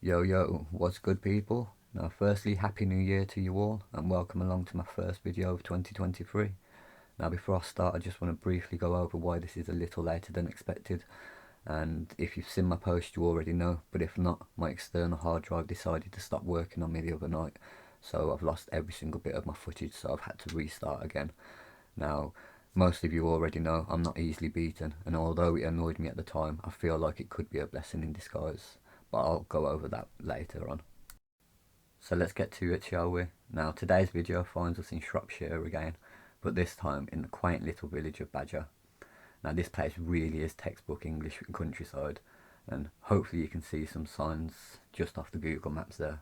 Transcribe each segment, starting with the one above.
Yo yo, what's good people? Now firstly, Happy New Year to you all and welcome along to my first video of 2023. Now before I start I just want to briefly go over why this is a little later than expected, and if you've seen my post you already know, but if not, my external hard drive decided to stop working on me the other night, so I've lost every single bit of my footage, so I've had to restart again. Now most of you already know I'm not easily beaten, and although it annoyed me at the time, I feel like it could be a blessing in disguise, but I'll go over that later on. So let's get to it, shall we? Now today's video finds us in Shropshire again, but this time in the quaint little village of Badger. Now this place really is textbook English countryside, and hopefully you can see some signs just off the Google Maps there.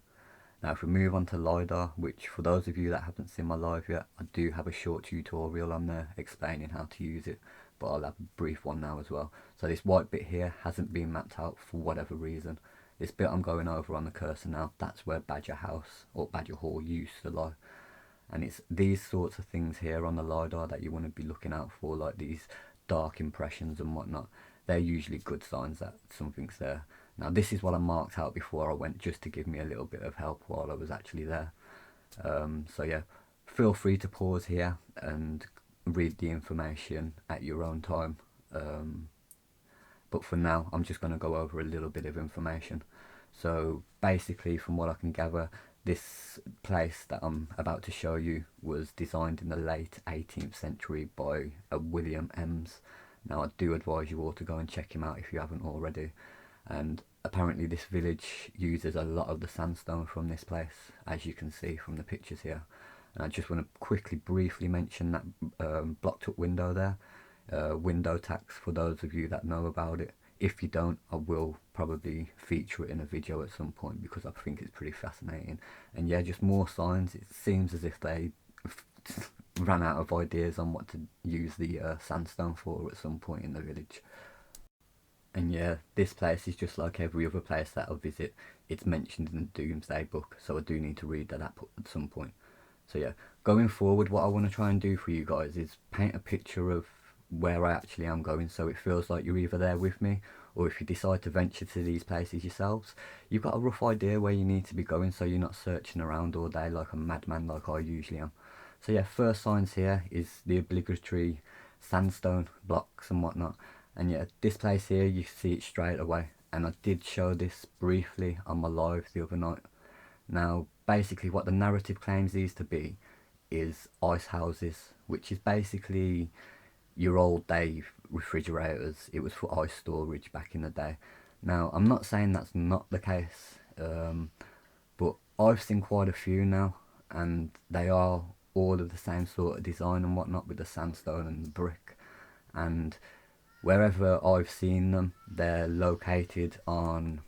Now if we move on to LiDAR, which for those of you that haven't seen my live yet, I do have a short tutorial on there explaining how to use it, but I'll have a brief one now as well. So this white bit here hasn't been mapped out for whatever reason. This bit I'm going over on the cursor now, that's where Badger House or Badger Hall used to lie. And it's these sorts of things here on the LiDAR that you want to be looking out for, like these dark impressions and whatnot. They're usually good signs that something's there. Now this is what I marked out before I went, just to give me a little bit of help while I was actually there. So yeah, feel free to pause here and read the information at your own time. But for now I'm just going to go over a little bit of information. So basically, from what I can gather, this place that I'm about to show you was designed in the late 18th century by a William Ems. Now I do advise you all to go and check him out if you haven't already. And apparently this village uses a lot of the sandstone from this place, as you can see from the pictures here. And I just want to quickly briefly mention that blocked up window there, window tax, for those of you that know about it. If you don't, I will probably feature it in a video at some point because I think it's pretty fascinating. And yeah, just more signs. It seems as if they ran out of ideas on what to use the sandstone for at some point in the village. And yeah, this place is just like every other place that I visit. It's mentioned in the Doomsday Book, so I do need to read that up at some point. So yeah, going forward, what I want to try and do for you guys is paint a picture of where I actually am going, so it feels like you're either there with me, or if you decide to venture to these places yourselves, you've got a rough idea where you need to be going, so you're not searching around all day like a madman like I usually am. So yeah, first signs here is the obligatory sandstone blocks and whatnot. And yeah, this place here, you see it straight away, and I did show this briefly on my live the other night. Now basically what the narrative claims these to be is ice houses, which is basically your old day refrigerators. It was for ice storage back in the day. Now I'm not saying that's not the case, but I've seen quite a few now, and they are all of the same sort of design and whatnot, with the sandstone and the brick. And wherever I've seen them, they're located on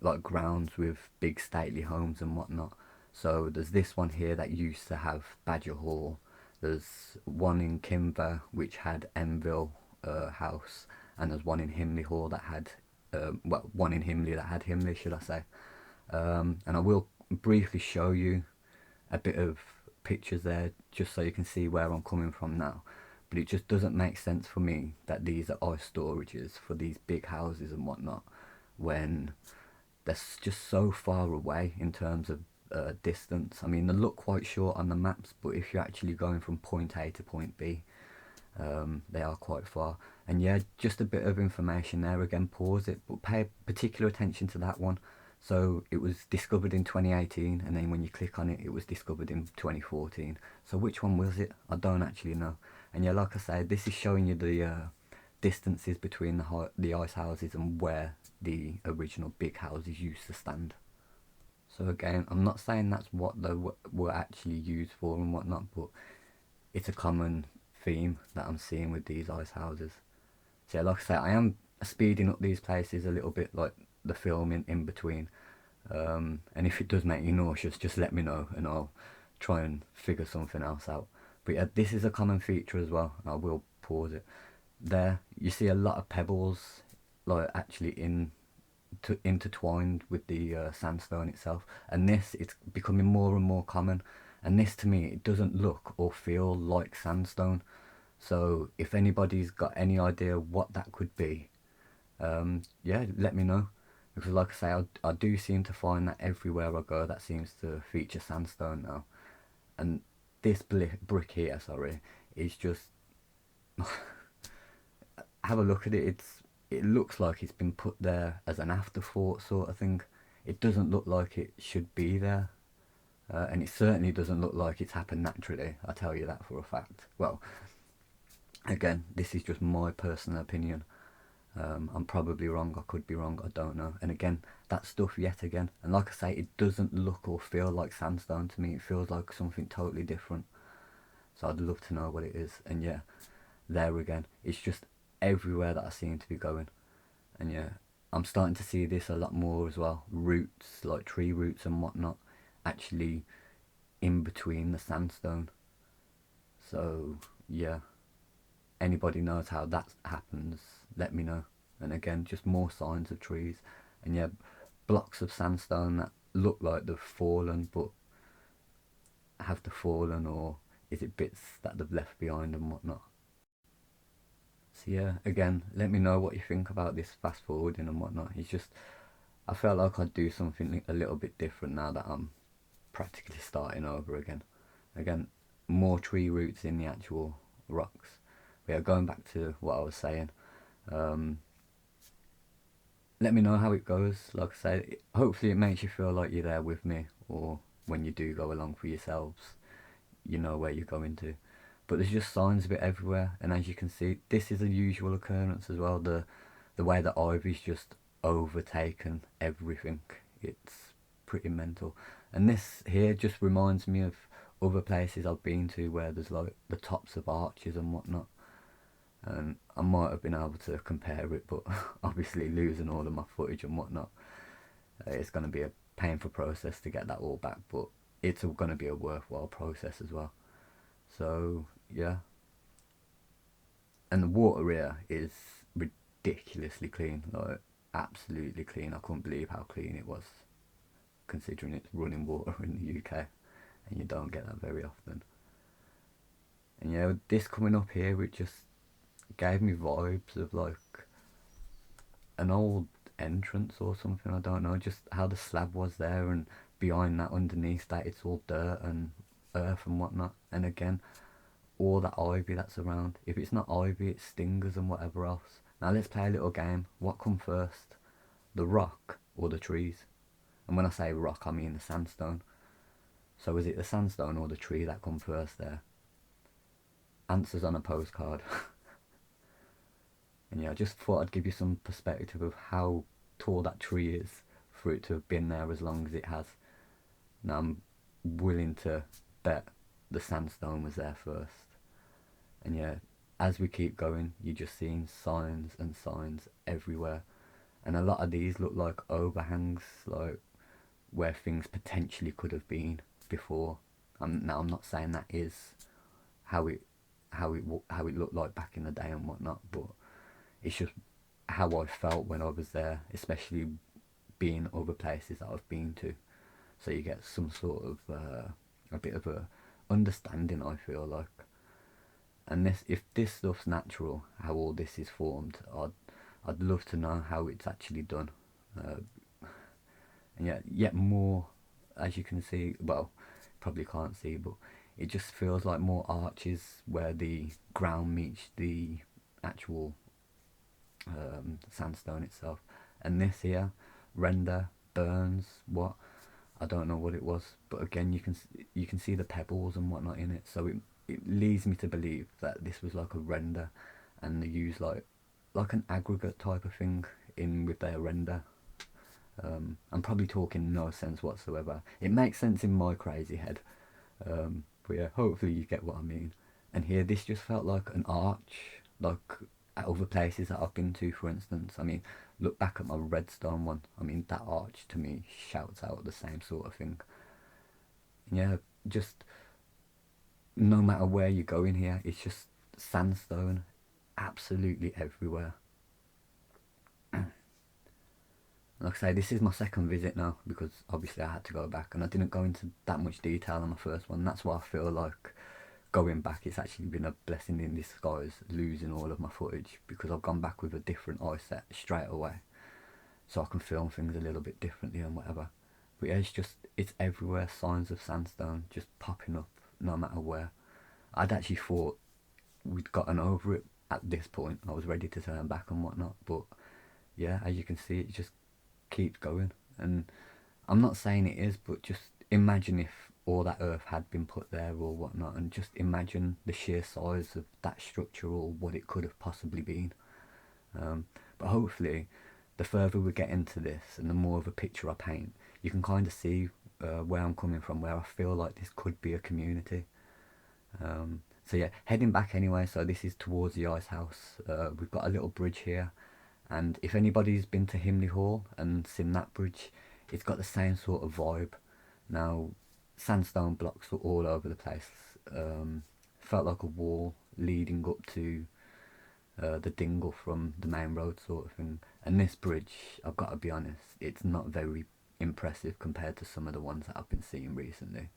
like grounds with big stately homes and whatnot. So there's this one here that used to have Badger Hall. There's one in Kimber which had Enville House, and there's one in Himley Hall that had well, one in Himley that had Himley, should I say. And I will briefly show you a bit of pictures there just so you can see where I'm coming from now. But it just doesn't make sense for me that these are ice storages for these big houses and whatnot, when they're just so far away in terms of distance. I mean, they look quite short on the maps, but if you're actually going from point A to point B, they are quite far. And yeah, just a bit of information there. Again, pause it, but pay particular attention to that one. So it was discovered in 2018, and then when you click on it, it was discovered in 2014. So which one was it? I don't actually know. And yeah, like I said, this is showing you the distances between the ice houses and where the original big houses used to stand. So again, I'm not saying that's what they were actually used for and whatnot, but it's a common theme that I'm seeing with these ice houses. So yeah, like I say, I am speeding up these places a little bit, like the film in between. And if it does make you nauseous, just let me know and I'll try and figure something else out. But yeah, this is a common feature as well. I will pause it. There, you see a lot of pebbles, like actually intertwined with the sandstone itself. And this, it's becoming more and more common. And this, to me, it doesn't look or feel like sandstone. So if anybody's got any idea what that could be, yeah, let me know. Because like I say, I do seem to find that everywhere I go that seems to feature sandstone now. And this brick here, sorry, is just, have a look at it. It looks like it's been put there as an afterthought sort of thing. It doesn't look like it should be there. And it certainly doesn't look like it's happened naturally. I tell you that for a fact. Well, again, this is just my personal opinion. I'm probably wrong, I could be wrong, I don't know. And again, that stuff yet again. And like I say, it doesn't look or feel like sandstone to me. It feels like something totally different. So I'd love to know what it is. And yeah, there again, it's just everywhere that I seem to be going. And yeah, I'm starting to see this a lot more as well. Roots, like tree roots and whatnot, actually in between the sandstone. So yeah, anybody knows how that happens, let me know. And again, just more signs of trees. And yeah, blocks of sandstone that look like they've fallen, but have they fallen, or is it bits that they've left behind and whatnot? So yeah, again, let me know what you think about this fast forwarding and whatnot. It's just, I felt like I'd do something a little bit different now that I'm practically starting over again. Again, more tree roots in the actual rocks. But yeah, going back to what I was saying, um, let me know how it goes. Like I said, hopefully it makes you feel like you're there with me, or when you do go along for yourselves, you know where you're going to. But there's just signs of it everywhere, and as you can see, this is a usual occurrence as well. The way that ivy's just overtaken everything, it's pretty mental. And this here just reminds me of other places I've been to where there's like the tops of arches and whatnot. And I might have been able to compare it, but obviously losing all of my footage and whatnot, it's going to be a painful process to get that all back, but it's going to be a worthwhile process as well. So yeah, and the water here is ridiculously clean, like absolutely clean. I couldn't believe how clean it was, considering it's running water in the UK, and you don't get that very often. And yeah, this coming up here, it just gave me vibes of like an old entrance or something. I don't know, just how the slab was there, and behind that, underneath that, it's all dirt and earth and whatnot. And again, all that ivy that's around. If it's not ivy, it's stingers and whatever else. Now let's play a little game. What come first, the rock or the trees? And when I say rock, I mean the sandstone. So is it the sandstone or the tree that come first there? Answers on a postcard. And yeah, I just thought I'd give you some perspective of how tall that tree is for it to have been there as long as it has. Now I'm willing to bet the sandstone was there first. And yeah, as we keep going, you're just seeing signs and signs everywhere. And a lot of these look like overhangs, like where things potentially could have been before. Now I'm not saying that is how it looked like back in the day and whatnot, but it's just how I felt when I was there, especially being other places that I've been to. So you get some sort of a bit of a understanding, I feel like. And this, if this stuff's natural, how all this is formed, I'd love to know how it's actually done. And yet more, as you can see, well, probably can't see, but it just feels like more arches where the ground meets the actual sandstone itself. And this here, render, burns, what, I don't know what it was, but again, you can see the pebbles and whatnot in it. So it leads me to believe that this was like a render, and they use like an aggregate type of thing in with their render. I'm probably talking no sense whatsoever. It makes sense in my crazy head, but yeah, hopefully you get what I mean. And here, this just felt like an arch, like at other places that I've been to, for instance. I mean, look back at my redstone one. I mean, that arch to me shouts out the same sort of thing. And yeah, just no matter where you go in here, it's just sandstone absolutely everywhere. Like I say, this is my second visit now, because obviously I had to go back, and I didn't go into that much detail on my first one. That's why I feel like going back, it's actually been a blessing in disguise losing all of my footage, because I've gone back with a different eye set straight away. so I can film things a little bit differently and whatever. But yeah, it's everywhere, signs of sandstone just popping up no matter where. I'd actually thought we'd gotten over it at this point. I was ready to turn back and whatnot, but yeah, as you can see, it just keeps going. And I'm not saying it is, but just imagine if all that earth had been put there or whatnot, and just imagine the sheer size of that structure or what it could have possibly been. But hopefully, the further we get into this and the more of a picture I paint, you can kind of see where I'm coming from, where I feel like this could be a community. So yeah, heading back anyway, so this is towards the ice house. We've got a little bridge here, and if anybody's been to Himley Hall and seen that bridge, it's got the same sort of vibe. Now, sandstone blocks were all over the place. Felt like a wall leading up to the dingle from the main road sort of thing. And this bridge, I've got to be honest, it's not very impressive compared to some of the ones that I've been seeing recently.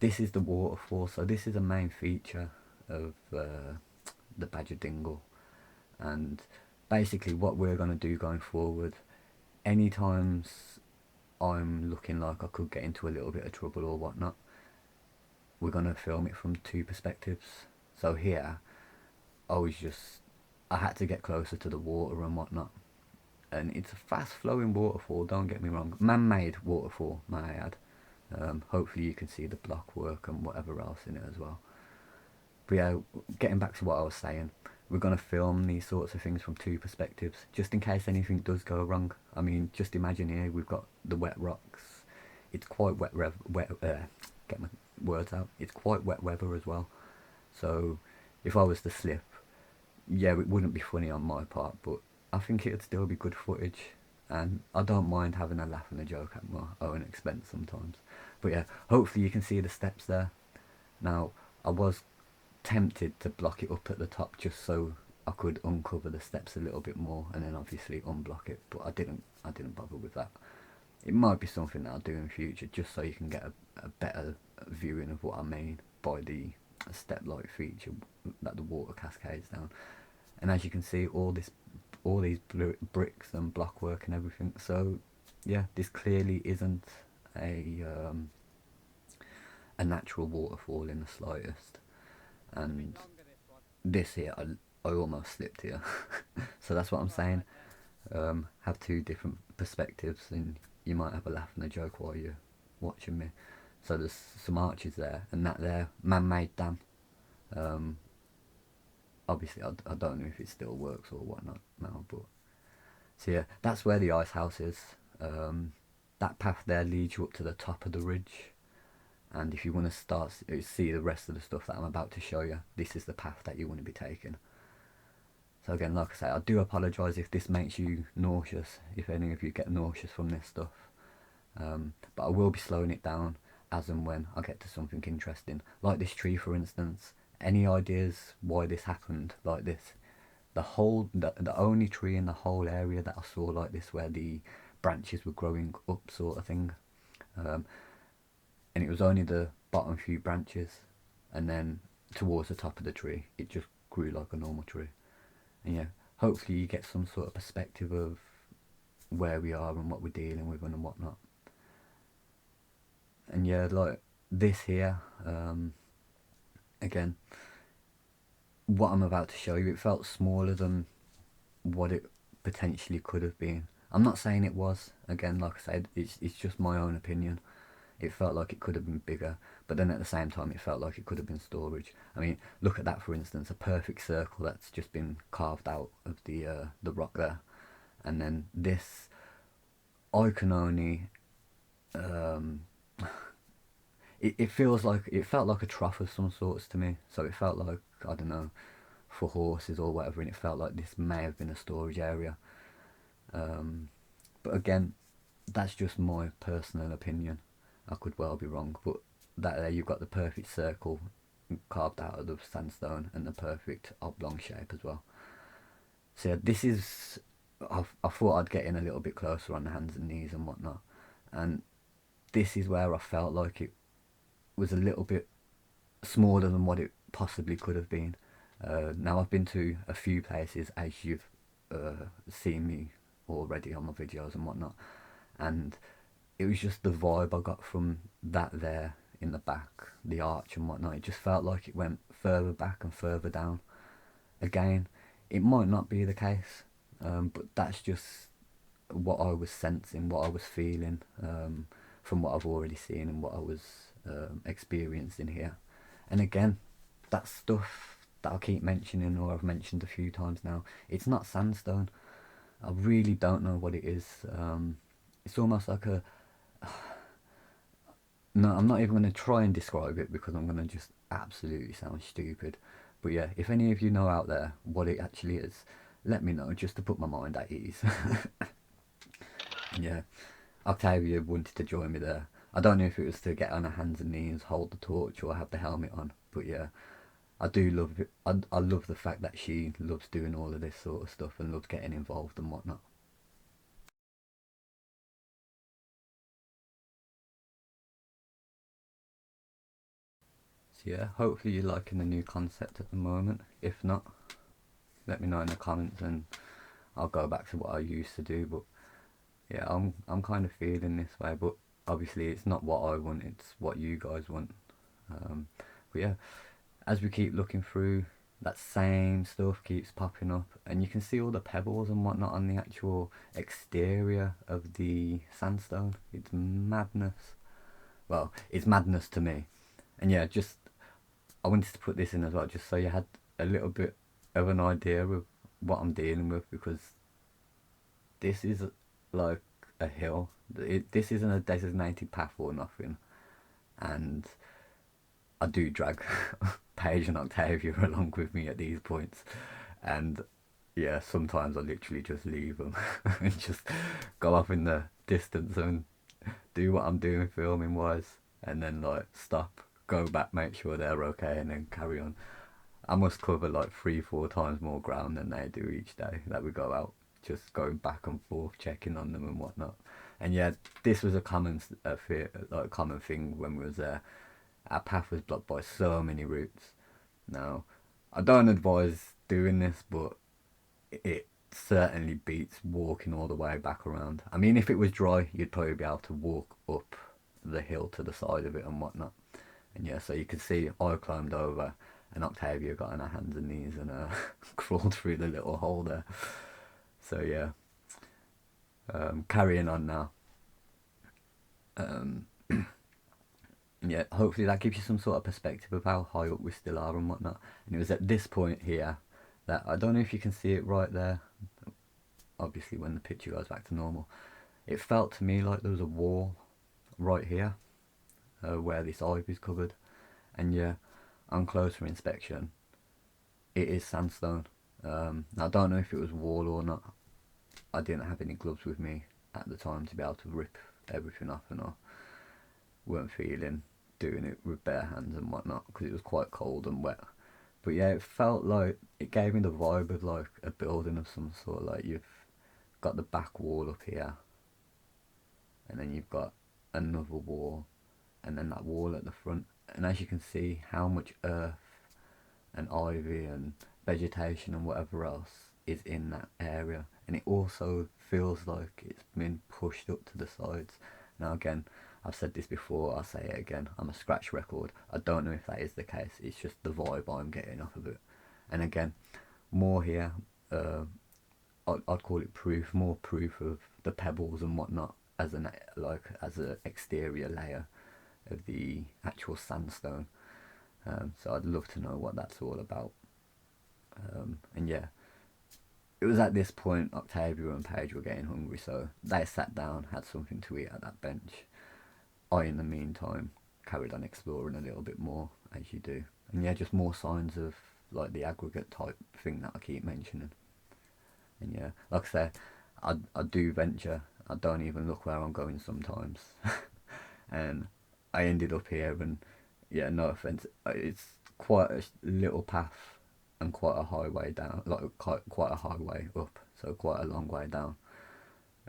This is the waterfall, so this is a main feature of the Badger Dingle. And basically what we're going to do going forward, any times I'm looking like I could get into a little bit of trouble or whatnot, we're going to film it from two perspectives. So here, I had to get closer to the water and whatnot. And it's a fast flowing waterfall, don't get me wrong. Man-made waterfall, may I add. Hopefully you can see the block work and whatever else in it as well. But yeah, getting back to what I was saying, we're going to film these sorts of things from two perspectives, just in case anything does go wrong. I mean, just imagine here, we've got the wet rocks. It's quite get my words out. It's quite wet weather as well. So if I was to slip, yeah, it wouldn't be funny on my part, but I think it'd still be good footage. And I don't mind having a laugh and a joke at my own expense sometimes. But yeah, hopefully you can see the steps there. Now, I was tempted to block it up at the top just so I could uncover the steps a little bit more, and then obviously unblock it, but I didn't bother with that. It might be something that I'll do in future, just so you can get a better viewing of what I mean by the step-like feature that the water cascades down. And as you can see, all these bricks and blockwork and everything. So yeah, this clearly isn't a natural waterfall in the slightest. And this here, I almost slipped here. So that's what I'm saying. Have two different perspectives, and you might have a laugh and a joke while you're watching me. So there's some arches there, and that there, man-made dam. Obviously I don't know if it still works or whatnot now, but so yeah, that's where the ice house is. That path there leads you up to the top of the ridge, and if you want to see the rest of the stuff that I'm about to show you, this is the path that you want to be taking. So again, like I say, I do apologise if this makes you nauseous, if any of you get nauseous from this stuff, but I will be slowing it down as and when I get to something interesting, like this tree for instance. Any ideas why this happened like this? The only tree in the whole area that I saw like this, where the branches were growing up sort of thing, and it was only the bottom few branches, and then towards the top of the tree it just grew like a normal tree. And yeah, hopefully you get some sort of perspective of where we are and what we're dealing with and whatnot. And yeah, like this here, again, what I'm about to show you, it felt smaller than what it potentially could have been. I'm not saying it was, again, like I said, it's just my own opinion. It felt like it could have been bigger, but then at the same time it felt like it could have been storage. I mean, look at that for instance, a perfect circle that's just been carved out of the rock there. And then this, I can only it felt like a trough of some sorts to me. So it felt like, I don't know, for horses or whatever, and it felt like this may have been a storage area. But again, that's just my personal opinion. I could well be wrong, but that there you've got the perfect circle carved out of the sandstone and the perfect oblong shape as well. So yeah, this is, I thought I'd get in a little bit closer on the hands and knees and whatnot, and this is where I felt like it was a little bit smaller than what it possibly could have been. Now I've been to a few places, as you've seen me already on my videos and whatnot. And it was just the vibe I got from that there in the back, the arch and whatnot. It just felt like it went further back and further down. Again, it might not be the case, but that's just what I was sensing, what I was feeling, from what I've already seen and what I was experiencing here. And again, that stuff that I keep mentioning, or I've mentioned a few times now, it's not sandstone. I really don't know what it is. It's almost like a... No, I'm not even going to try and describe it because I'm going to just absolutely sound stupid. But yeah, if any of you know out there what it actually is, let me know just to put my mind at ease. Yeah, Octavia wanted to join me there. I don't know if it was to get on her hands and knees, hold the torch, or have the helmet on. But yeah, I do love it. I love the fact that she loves doing all of this sort of stuff and loves getting involved and whatnot. So yeah, hopefully you're liking the new concept at the moment. If not, let me know in the comments and I'll go back to what I used to do. But yeah, I'm kind of feeling this way, but obviously it's not what I want, it's what you guys want. But yeah, as we keep looking through, that same stuff keeps popping up, and you can see all the pebbles and whatnot on the actual exterior of the sandstone. It's madness. Well, it's madness to me. And yeah, just I wanted to put this in as well, just so you had a little bit of an idea of what I'm dealing with, because this is like a hill. This isn't a designated path or nothing, and I do drag Paige and Octavia along with me at these points, and yeah, sometimes I literally just leave them and just go off in the distance and do what I'm doing filming wise, and then like stop, go back, make sure they're okay, and then carry on. I must cover like 3-4 times more ground than they do each day that we go out, just going back and forth, checking on them and whatnot. And yeah, this was a common thing when we was there. Our path was blocked by so many routes. Now, I don't advise doing this, but it certainly beats walking all the way back around. I mean, if it was dry, you'd probably be able to walk up the hill to the side of it and whatnot. And yeah, so you can see I climbed over and Octavia got on her hands and knees and crawled through the little hole there. So yeah, carrying on now. Um, yeah, hopefully that gives you some sort of perspective of how high up we still are and whatnot. And it was at this point here that, I don't know if you can see it right there, obviously when the picture goes back to normal, it felt to me like there was a wall right here, where this ivy's covered. And yeah, on closer inspection, it is sandstone. I don't know if it was wall or not. I didn't have any gloves with me at the time to be able to rip everything off, and I weren't feeling doing it with bare hands and whatnot because it was quite cold and wet. But yeah, it felt like, it gave me the vibe of like a building of some sort. Like you've got the back wall up here, and then you've got another wall, and then that wall at the front. And as you can see, how much earth and ivy and vegetation and whatever else is in that area. And it also feels like it's been pushed up to the sides. Now again, I've said this before, I'll say it again, I'm a scratch record. I don't know if that is the case, it's just the vibe I'm getting off of it. And again, more here, I'd call it proof, more proof of the pebbles and whatnot as an exterior layer of the actual sandstone. So I'd love to know what that's all about. And yeah, it was at this point Octavia and Paige were getting hungry, so they sat down, had something to eat at that bench. I, in the meantime, carried on exploring a little bit more, as you do. And yeah, just more signs of like the aggregate type thing that I keep mentioning. And yeah, like I say, I do venture. I don't even look where I'm going sometimes. And I ended up here, and yeah, no offense, it's quite a little path and quite a highway down, like quite a highway up, so quite a long way down.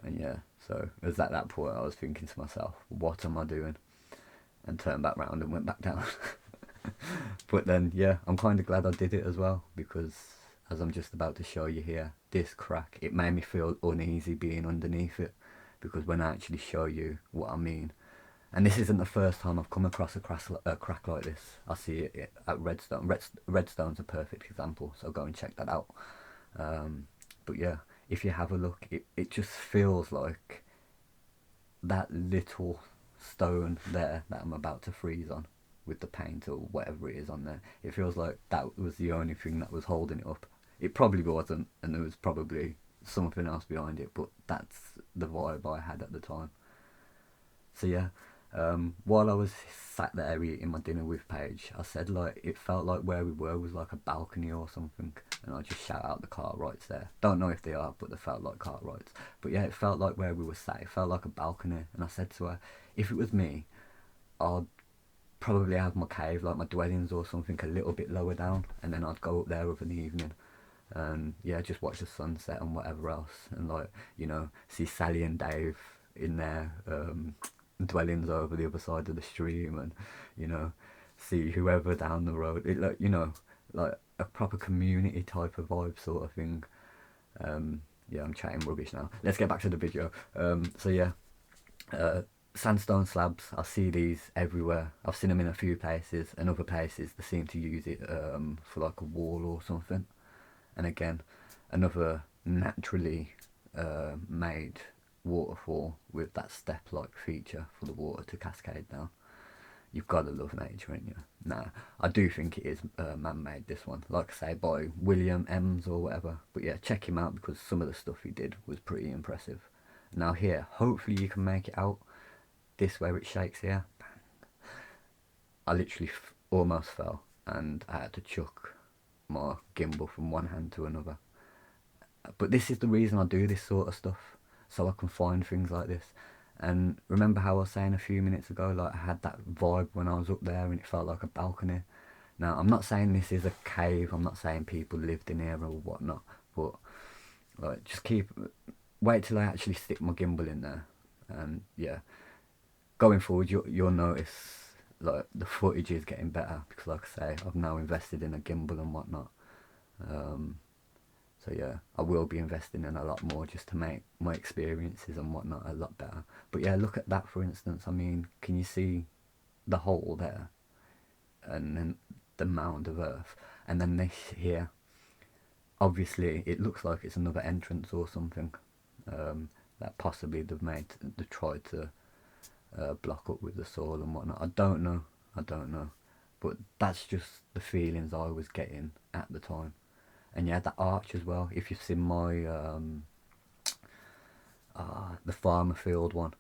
And yeah, so it was at that point I was thinking to myself, what am I doing? And turned back round and went back down. But then yeah, I'm kind of glad I did it as well, because as I'm just about to show you here, this crack, it made me feel uneasy being underneath it, because when I actually show you what I mean, and this isn't the first time I've come across a crack like this. I see it at Redstone. Redstone's a perfect example, so go and check that out. But yeah, if you have a look, it just feels like that little stone there that I'm about to freeze on with the paint or whatever it is on there. It feels like that was the only thing that was holding it up. It probably wasn't, and there was probably something else behind it, but that's the vibe I had at the time. So yeah, while I was sat there eating my dinner with Paige, I said like it felt like where we were was like a balcony or something, and I just shout out the Cartwrights there. Don't know if they are, but they felt like Cartwrights. But yeah, it felt like where we were sat. It felt like a balcony, and I said to her, if it was me, I'd probably have my cave, like my dwellings or something, a little bit lower down, and then I'd go up there over the evening and yeah, just watch the sunset and whatever else, and like, you know, see Sally and Dave in their dwellings over the other side of the stream, and you know, see whoever down the road. It, like, you know, like a proper community type of vibe sort of thing. Yeah, I'm chatting rubbish now. Let's get back to the video. So yeah, sandstone slabs, I see these everywhere. I've seen them in a few places, and other places they seem to use it for like a wall or something. And again, another naturally made waterfall with that step-like feature for the water to cascade down. You've got to love nature, ain't you? Nah, I do think it is man-made, this one. Like I say, by William Ems or whatever. But yeah, check him out, because some of the stuff he did was pretty impressive. Now here, hopefully you can make it out. This where it shakes here. I literally almost fell, and I had to chuck my gimbal from one hand to another. But this is the reason I do this sort of stuff, so I can find things like this. And remember how I was saying a few minutes ago, like I had that vibe when I was up there and it felt like a balcony. Now I'm not saying this is a cave, I'm not saying people lived in here or whatnot, but like just wait till I actually stick my gimbal in there. And yeah, going forward you'll notice like the footage is getting better, because like I say, I've now invested in a gimbal and whatnot. So yeah, I will be investing in a lot more just to make my experiences and whatnot a lot better. But yeah, look at that for instance. I mean, can you see the hole there? And then the mound of earth. And then this here, obviously it looks like it's another entrance or something. That possibly they've tried to block up with the soil and whatnot. I don't know. But that's just the feelings I was getting at the time. And yeah, that arch as well. If you've seen my the farmer field one,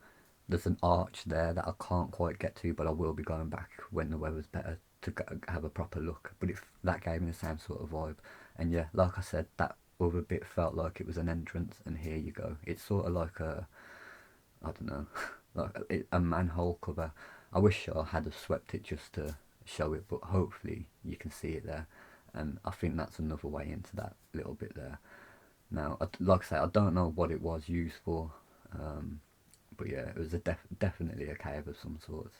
there's an arch there that I can't quite get to, but I will be going back when the weather's better to have a proper look. But that gave me the same sort of vibe. And yeah, like I said, that other bit felt like it was an entrance, and here you go. It's sort of like I don't know, like a manhole cover. I wish I had have swept it just to show it, but hopefully you can see it there. And I think that's another way into that little bit there. Now, like I say, I don't know what it was used for, but yeah, it was definitely a cave of some sorts,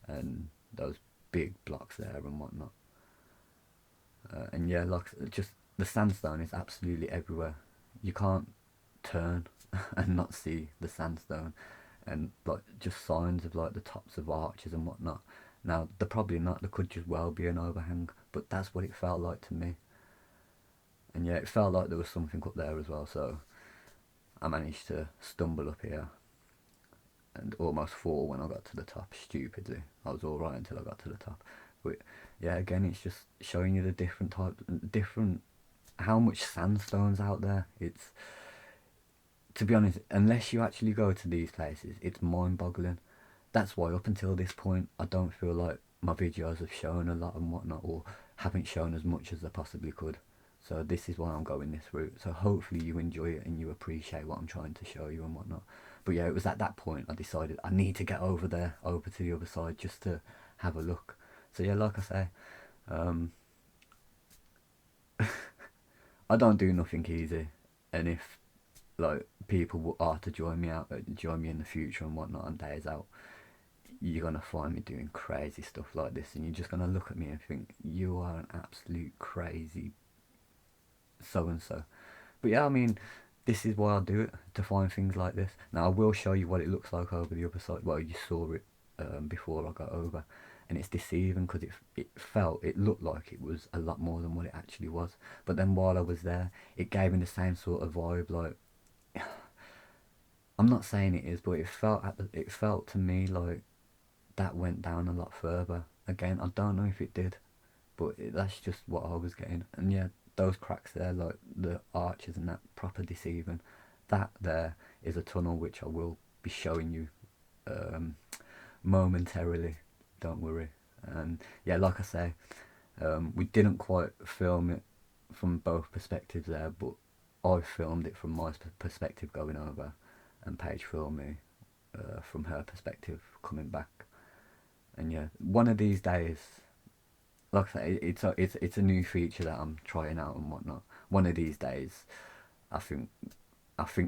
and those big blocks there and whatnot. And yeah, like just the sandstone is absolutely everywhere. You can't turn and not see the sandstone, and like just signs of like the tops of arches and whatnot. Now, they're probably not, there could just well be an overhang, but that's what it felt like to me. And yeah, it felt like there was something up there as well, so I managed to stumble up here and almost fall when I got to the top, stupidly. I was alright until I got to the top. But yeah, again, it's just showing you the how much sandstone's out there. It's, to be honest, unless you actually go to these places, it's mind-boggling. That's why up until this point I don't feel like my videos have shown a lot and whatnot, or haven't shown as much as they possibly could. So this is why I'm going this route. So hopefully you enjoy it and you appreciate what I'm trying to show you and whatnot. But yeah, it was at that point I decided I need to get over there, over to the other side, just to have a look. So yeah, like I say, I don't do nothing easy, and if like people are to join me in the future and whatnot on days out, you're gonna find me doing crazy stuff like this, and you're just gonna look at me and think you are an absolute crazy so and so. But yeah, I mean, this is why I do it, to find things like this. Now I will show you what it looks like over the other side. Well, you saw it before I got over, and it's deceiving because it looked like it was a lot more than what it actually was. But then while I was there, it gave me the same sort of vibe. Like, I'm not saying it is, but it felt to me like that went down a lot further. Again, I don't know if it did, but that's just what I was getting. And yeah, those cracks there, like the arches and that, proper deceiving. That there is a tunnel which I will be showing you momentarily, don't worry. And yeah, like I say, we didn't quite film it from both perspectives there, but I filmed it from my perspective going over, and Paige filmed me from her perspective coming back. And yeah, one of these days, like I say, it's a new feature that I'm trying out and whatnot. One of these days, I think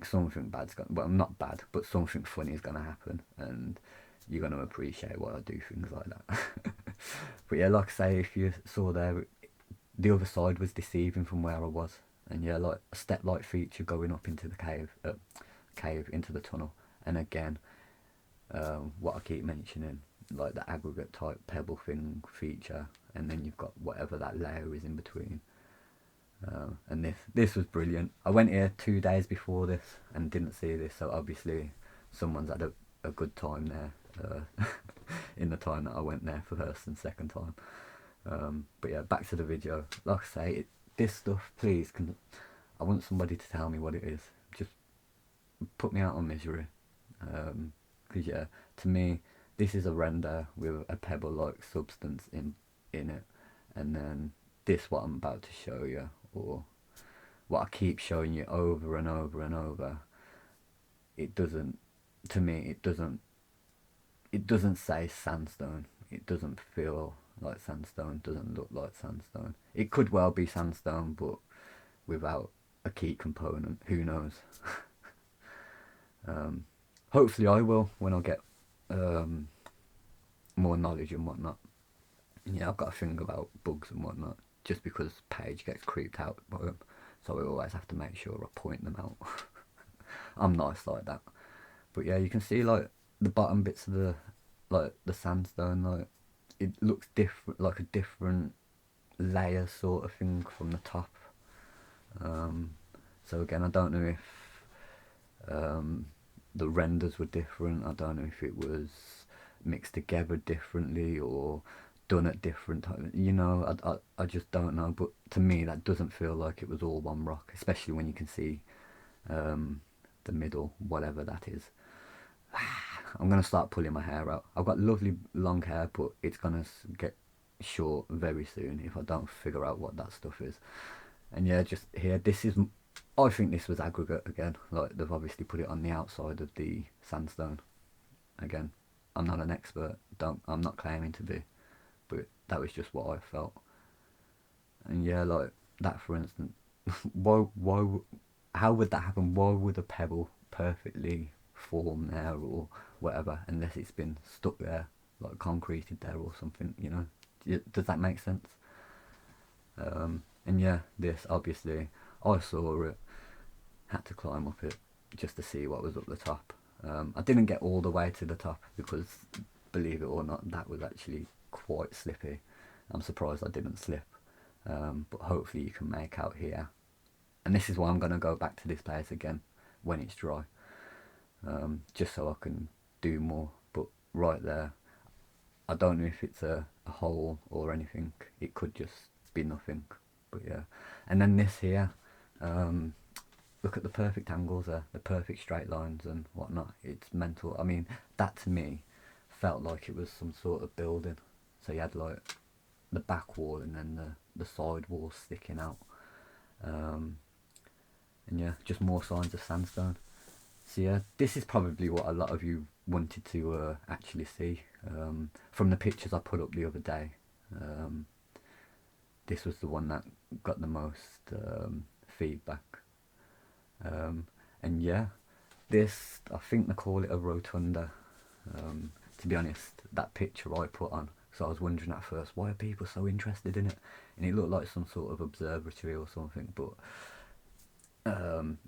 something bad's going, well, not bad, but something funny is going to happen, and you're going to appreciate why I do things like that. But yeah, like I say, if you saw there, the other side was deceiving from where I was, and yeah, like a step-like feature going up into the cave into the tunnel, and again, what I keep mentioning, like the aggregate type pebble thing feature, and then you've got whatever that layer is in between. And this was brilliant. I went here 2 days before this and didn't see this, so obviously someone's had a good time there in the time that I went there for first and second time. But yeah, back to the video. Like I say, this stuff, please, I want somebody to tell me what it is. Just put me out on misery. Because yeah, to me, this is a render with a pebble-like substance in it, and then this, what I'm about to show you, or what I keep showing you over and over and over, it doesn't, to me, it doesn't say sandstone. It doesn't feel like sandstone, doesn't look like sandstone. It could well be sandstone, but without a key component, who knows. Hopefully I will when I get more knowledge and whatnot. Yeah, I've got a thing about bugs and whatnot, just because Paige gets creeped out by them, so I always have to make sure I point them out. I'm nice like that. But yeah, you can see like the bottom bits of the sandstone, like it looks different, like a different layer sort of thing from the top. So again, I don't know if the renders were different. I don't know if it was mixed together differently or done at different times. You know, I just don't know. But to me, that doesn't feel like it was all one rock, especially when you can see the middle, whatever that is. I'm going to start pulling my hair out. I've got lovely long hair, but it's going to get short very soon if I don't figure out what that stuff is. And yeah, just here, I think this was aggregate again. Like, they've obviously put it on the outside of the sandstone. Again, I'm not an expert. I'm not claiming to be, but that was just what I felt. And yeah, like that, for instance, how would that happen? Why would a pebble perfectly form there or whatever, unless it's been stuck there, like concreted there or something, you know? Does that make sense? And yeah, this, obviously, I saw it, had to climb up it just to see what was up the top. I didn't get all the way to the top because, believe it or not, that was actually quite slippy. I'm surprised I didn't slip, but hopefully you can make out here. And this is why I'm going to go back to this place again when it's dry, just so I can do more. But right there, I don't know if it's a hole or anything. It could just be nothing. But yeah, and then this here, look at the perfect angles there, the perfect straight lines and whatnot. It's mental. I mean, that to me felt like it was some sort of building. So you had like the back wall and then the side wall sticking out. And yeah, just more signs of sandstone. So yeah, this is probably what a lot of you wanted to actually see. From the pictures I put up the other day, this was the one that got the most feedback. And yeah, I think they call it a rotunda. To be honest, that picture I put on So I was wondering at first, why are people so interested in it? And it looked like some sort of observatory or something, but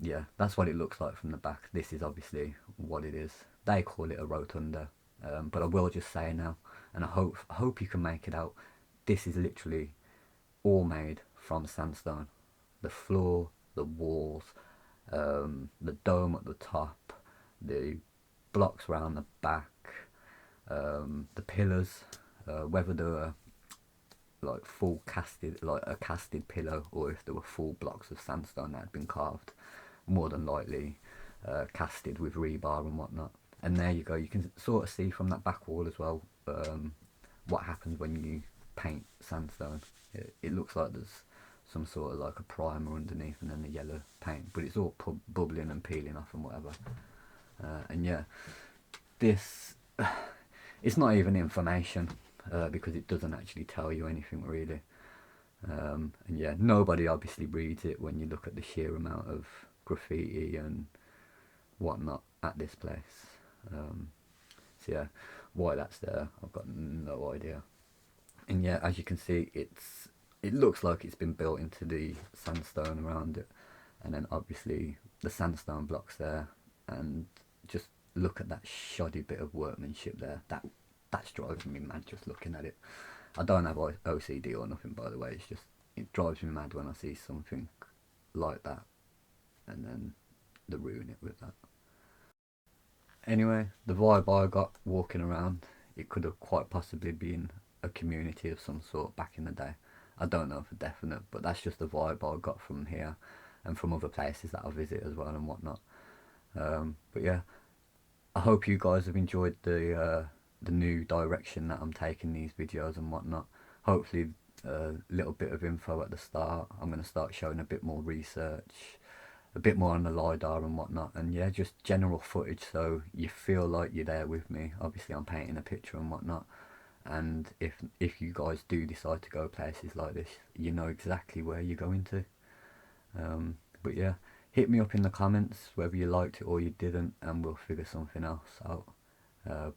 yeah, that's what it looks like from the back. This is obviously what it is. They call it a rotunda, but I will just say now, and I hope you can make it out. This is literally all made from sandstone. The floor, the walls, the dome at the top, the blocks round the back, the pillars, whether they were like full casted, like a casted pillar, or if there were full blocks of sandstone that had been carved, more than likely casted with rebar and whatnot. And there you go, you can sort of see from that back wall as well what happens when you paint sandstone. It looks like there's some sort of like a primer underneath and then the yellow paint, but it's all bubbling and peeling off and whatever. And yeah, this it's not even information because it doesn't actually tell you anything really. And yeah, nobody obviously reads it when you look at the sheer amount of graffiti and whatnot at this place. So yeah, why that's there, I've got no idea. And yeah, as you can see, it looks like it's been built into the sandstone around it, and then obviously the sandstone blocks there, and just look at that shoddy bit of workmanship there. That's driving me mad just looking at it. I don't have OCD or nothing, by the way. It's just, it drives me mad when I see something like that and then they ruin it with that. Anyway, the vibe I got walking around, it could have quite possibly been a community of some sort back in the day. I don't know for definite, but that's just the vibe I got from here and from other places that I visit as well and whatnot. But yeah, I hope you guys have enjoyed the new direction that I'm taking these videos and whatnot. Hopefully a little bit of info at the start. I'm going to start showing a bit more research, a bit more on the LiDAR and whatnot, and yeah, just general footage so you feel like you're there with me. Obviously I'm painting a picture and whatnot, and if you guys do decide to go places like this, you know exactly where you're going to. But yeah, hit me up in the comments whether you liked it or you didn't, and we'll figure something else out.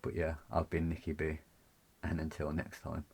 But yeah, I've been Nicky B, and until next time.